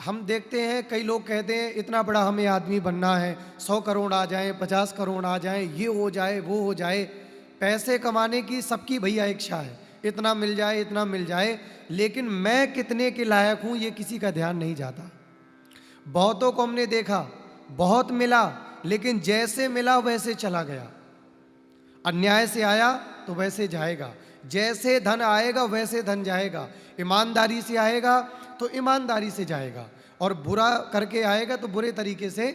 हम देखते हैं कई लोग कहते हैं इतना बड़ा हमें आदमी बनना है, 100 करोड़ आ जाए, 50 करोड़ आ जाए, ये हो जाए वो हो जाए। पैसे कमाने की सबकी भैया इच्छा है, इतना मिल जाए इतना मिल जाए, लेकिन मैं कितने के लायक हूं ये किसी का ध्यान नहीं जाता। बहुतों को हमने देखा, बहुत मिला लेकिन जैसे मिला वैसे चला गया। अन्याय से आया तो वैसे जाएगा, जैसे धन आएगा वैसे धन जाएगा। ईमानदारी से आएगा तो ईमानदारी से जाएगा, और बुरा करके आएगा तो बुरे तरीके से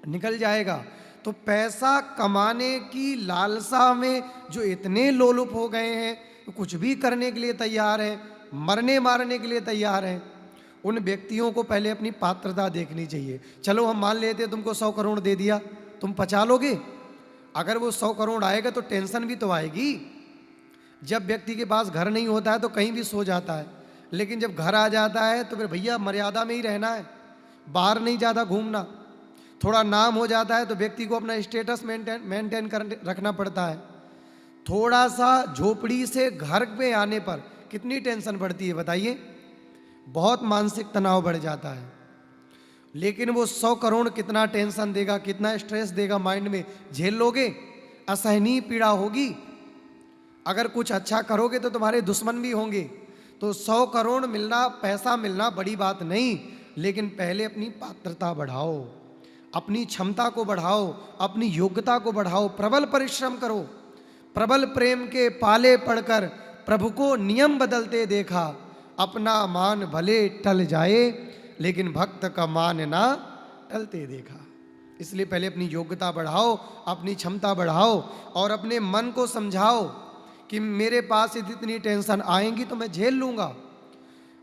निकल जाएगा। तो पैसा कमाने की लालसा में जो इतने लोलुप हो गए हैं, तो कुछ भी करने के लिए तैयार हैं, मरने मारने के लिए तैयार हैं। उन व्यक्तियों को पहले अपनी पात्रता देखनी चाहिए। चलो हम मान लेते हैं तुमको 100 करोड़ दे दिया, तुम पचा लोगे? अगर वो 100 करोड़ आएगा तो टेंशन भी तो आएगी। जब व्यक्ति के पास घर नहीं होता है तो कहीं भी सो जाता है, लेकिन जब घर आ जाता है तो फिर भैया मर्यादा में ही रहना है, बाहर नहीं ज़्यादा घूमना। थोड़ा नाम हो जाता है तो व्यक्ति को अपना स्टेटस मेंटेन कर रखना पड़ता है। थोड़ा सा झोपड़ी से घर पे आने पर कितनी टेंशन बढ़ती है बताइए, बहुत मानसिक तनाव बढ़ जाता है। लेकिन वो 100 करोड़ कितना टेंशन देगा, कितना स्ट्रेस देगा माइंड में, झेल लोगे? असहनीय पीड़ा होगी। अगर कुछ अच्छा करोगे तो तुम्हारे दुश्मन भी होंगे। तो 100 करोड़ मिलना, पैसा मिलना बड़ी बात नहीं, लेकिन पहले अपनी पात्रता बढ़ाओ, अपनी क्षमता को बढ़ाओ, अपनी योग्यता को बढ़ाओ, प्रबल परिश्रम करो। प्रबल प्रेम के पाले पढ़कर प्रभु को नियम बदलते देखा, अपना मान भले टल जाए लेकिन भक्त का मान ना टलते देखा। इसलिए पहले अपनी योग्यता बढ़ाओ, अपनी क्षमता बढ़ाओ, और अपने मन को समझाओ कि मेरे पास इतनी टेंशन आएंगी तो मैं झेल लूँगा।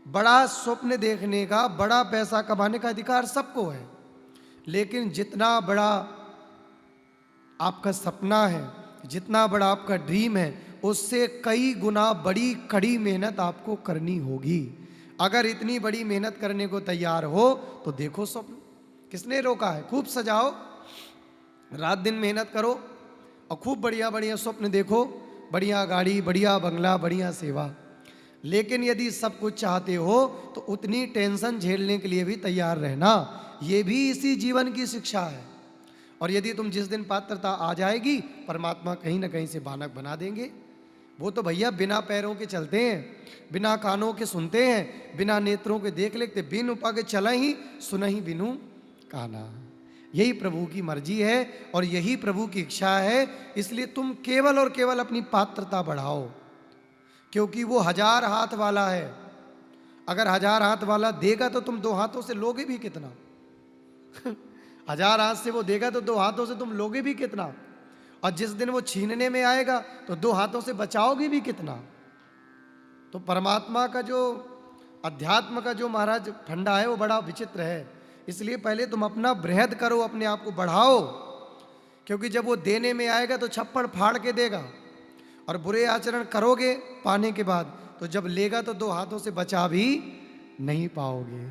बड़ा स्वप्न देखने का, बड़ा पैसा कमाने का अधिकार सबको है, लेकिन जितना बड़ा आपका सपना है, जितना बड़ा आपका ड्रीम है, उससे कई गुना बड़ी कड़ी मेहनत आपको करनी होगी। अगर इतनी बड़ी मेहनत करने को तैयार हो तो देखो स्वप्न, किसने रोका है? खूब सजाओ, रात दिन मेहनत करो और खूब बढ़िया बढ़िया स्वप्न देखो, बढ़िया गाड़ी, बढ़िया बंगला, बढ़िया सेवा। लेकिन यदि सब कुछ चाहते हो तो उतनी टेंशन झेलने के लिए भी तैयार रहना। ये भी इसी जीवन की शिक्षा है। और यदि तुम जिस दिन पात्रता आ जाएगी, परमात्मा कहीं ना कहीं से बानक बना देंगे। वो तो भैया बिना पैरों के चलते हैं, बिना कानों के सुनते हैं, बिना नेत्रों के देख लेते, बिन उपा के चला ही सुना ही बिनु काना। यही प्रभु की मर्जी है और यही प्रभु की इच्छा है। इसलिए तुम केवल और केवल अपनी पात्रता बढ़ाओ, क्योंकि वो 1000 हाथ वाला है। अगर 1000 हाथ वाला देगा तो तुम 2 हाथों से लोगे भी कितना? 1000 हाथ से वो देगा तो 2 हाथों से तुम लोगे भी कितना? और जिस दिन वो छीनने में आएगा तो 2 हाथों से बचाओगे भी कितना? तो परमात्मा का जो, अध्यात्म का जो महाराज फंडा है वो बड़ा विचित्र है। इसलिए पहले तुम अपना बृहद करो, अपने आप को बढ़ाओ, क्योंकि जब वो देने में आएगा तो छप्पड़ फाड़ के देगा। और बुरे आचरण करोगे पाने के बाद, तो जब लेगा तो 2 हाथों से बचा भी नहीं पाओगे।